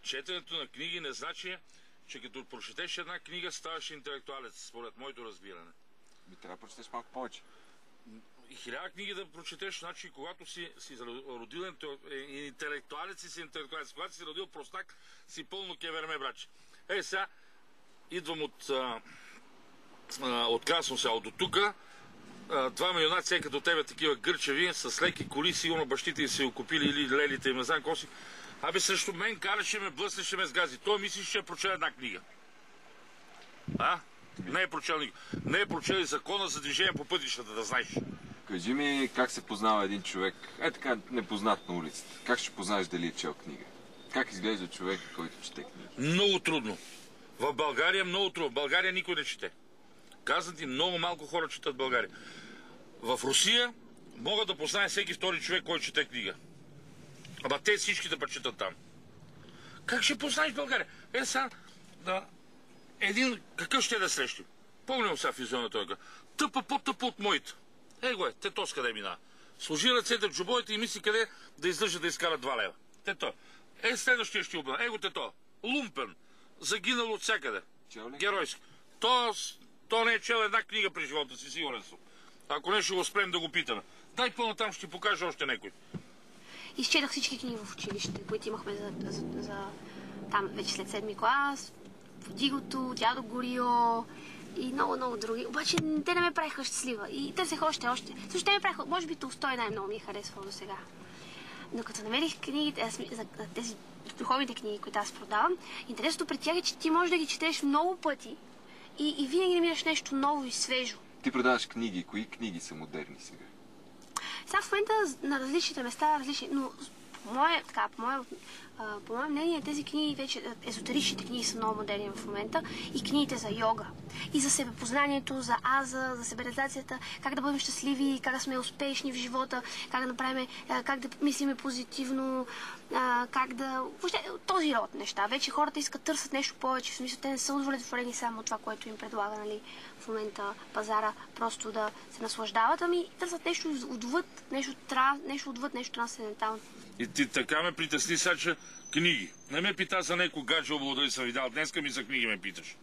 четенето на книги не значи, че като прочетеш една книга ставаш интелектуалец, според моето разбиране. Трябва да прочетеш малко повече. И 1000 книги да прочетеш, значи когато си родил интелектуалец и си интелектуалец. Когато си родил простак, си пълно кеверме, браче. Сега идвам от Красно село до тука. 2 юнаци като тебе, такива гърчеви, с леки коли, сигурно бащите си окупили или лелите им, не знам какво си. Срещу мен караше ме, блъснеше ме с гази. Той мислиш, че е прочел една книга. Не е прочел никога. Не е прочел и закона за движение по пътищата, да знаеш. Кажи ми как се познава един човек, така непознат на улицата. Как ще познаеш дали е чел книга? Как изглежда човек, който чете книги? Много трудно. В България много трудно. В България никой не чете. Казвам ти, много малко хора четат в България. В Русия могат да познае всеки втори човек, който чете книга. Те всички да прочитат там. Как ще познаеш България? Сега, какъв ще да срещим? Помням сега физионната така. Тъпа, по-тъпа от моите. Тетос къде минава. Сложи ръцете в джобовете и мисли къде да издържа да изкара 2 лева. Тето. Следващия ще обна. Тето. Лумпен. Загинал от всякъде. Геройски. То не е чел една книга при живота си, сигурен съм. Ако не, ще го спрем да го питаме. Дай по-натам, ще ти покажа още някой. Изчетах всички книги в училище, които имахме за там вече след 7-ми клас. Дигото, Дядо Горио и много други. Обаче те не ме правиха щастлива и търсех още. Също те ме правиха, може би Толстой най-много ми е харесвал до сега. Но като намерих книгите, тези духовните книги, които аз продавам, интересното при тях е, че ти можеш да ги четеш много пъти и винаги намираш нещо ново и свежо. Ти продаваш книги. Кои книги са модерни сега? Сега в момента на различните места различни, но по мое мнение тези книги вече, езотеричните книги са много модерни в момента и книгите за йога, и за себепознанието, за аза, за себереализацията, как да бъдем щастливи, как да сме успешни в живота, как да мислиме позитивно, въобще този род неща. Вече хората искат търсят нещо повече, в смисъл те не са удовлетворени само от това, което им предлага, в момента пазара, просто да се наслаждават, търсят нещо отвъд, нещо трансцендентално. И ти така ме притесни сега, че книги. Не ме пита за някой гадже обло, дали съм видял. Днеска ми за книги ме питаш.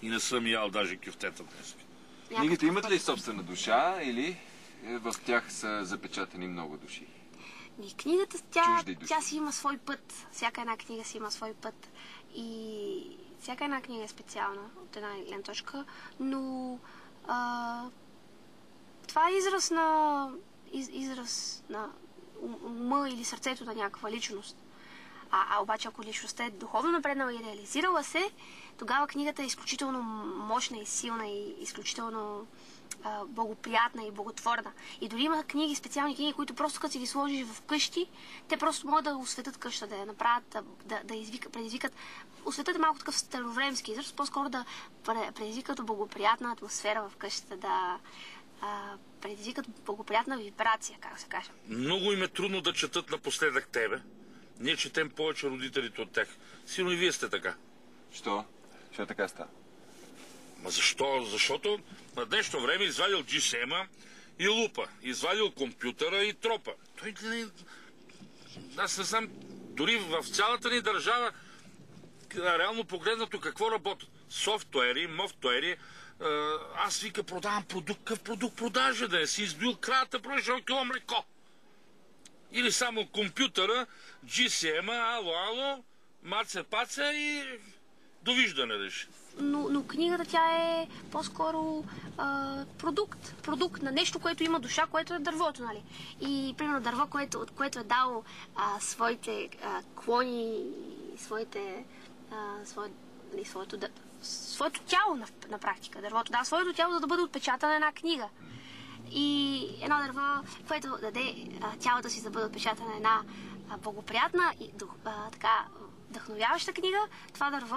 И не съм ял даже кюфтета днес. Книгите имат ли собствена душа или в тях са запечатани много души? Книгата, тя си има свой път. Всяка една книга си има свой път. И всяка една книга е специална от една гледна точка, но това е израз на ума или сърцето на някаква личност. Обаче ако личността е духовно напреднала и реализирала се, тогава книгата е изключително мощна и силна и изключително благоприятна и благотворна. И дори има специални книги, които просто като си ги сложиш в къщи, те просто могат да осветят къща, да я направят, да предизвикат. Осветът е малко такъв старовремски израз, по-скоро да предизвикат благоприятна атмосфера в къщата, да предизвикат благоприятна вибрация, как се каже. Много им е трудно да четат напоследък тебе. Ние четем повече родителите от тях. Сигурно и вие сте така. Що? Що така става? Защо? Защото на днешно време извадил GSM-а и лупа. Извадил компютъра и тропа. Аз не знам, дори в цялата ни държава, реално погледнато какво работят. Софтуери, мофтуери. Аз вика продавам продукт, какъв продукт продажа, да не си избил крата, продължава кило млеко. Или само компютъра, GSM-а, ало, маце-паце и довиждане реши. Но книгата тя е по-скоро продукт на нещо, което има душа, което е дървото, нали? И примерно дърво, което е дало своите клони, своето тяло на практика. Дървото дава своето тяло, за да бъде отпечатана една книга. И едно дърво, което даде тялото си, за да бъде отпечатана една благоприятна и така вдъхновяваща книга, това дърво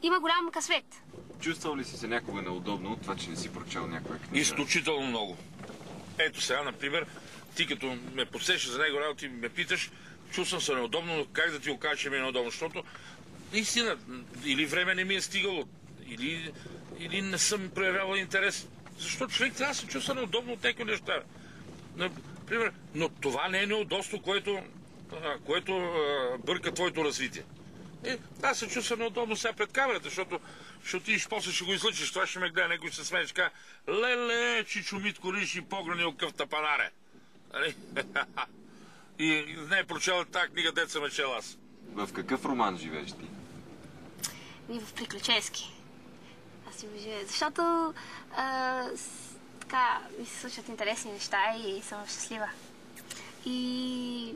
има голям късмет. Чувствал ли си се някога неудобно от това, че не си прочел някоя книга? Изключително много. Ето сега, например, ти като ме подсещаш за него работа и ме питаш, чувствам се неудобно, но как да ти го кажа, че ми е неудобно, защото наистина, или време не ми е стигало, или не съм проявявал интерес. Защото човек трябва да се чувства неудобно от някои неща. Например, но това не е неудобство, което което бърка твоето развитие. Аз се чувствам неудобно сега пред камерата, защото ще отидеш, после ще го излъчиш, това ще ме гледа, някой ще се смее, ще кажа, леле, Чичо Митко Риш и погранил къв тапанаре. И не е прочела тази книга, дет съм чел аз. В какъв роман живееш ти? И в приключенски. Аз си живея, защото така ми се случват интересни неща и съм щастлива. И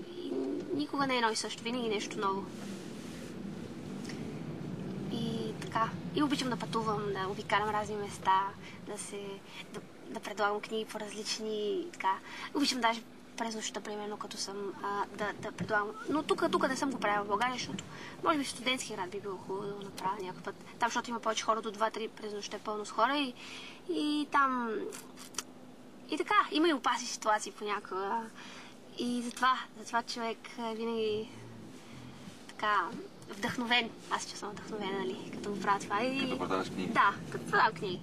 никога не е едно и също, винаги нещо ново. И така. И обичам да пътувам, да обикалям разни места, да предлагам книги по различни така. Обичам даже през нощта, примерно, като съм да предлагам. Но тук не съм го правила в България, защото може би в студентски град би било хубаво да го направя някакъв път. Там, защото има повече хора до 2-3 през нощта е пълно с хора и там... И така, има и опасни ситуации понякога. И затова човек е винаги така вдъхновен. Аз че съм вдъхновена, нали, като го правя това. Като продаваш книги? Да, като продавам книги.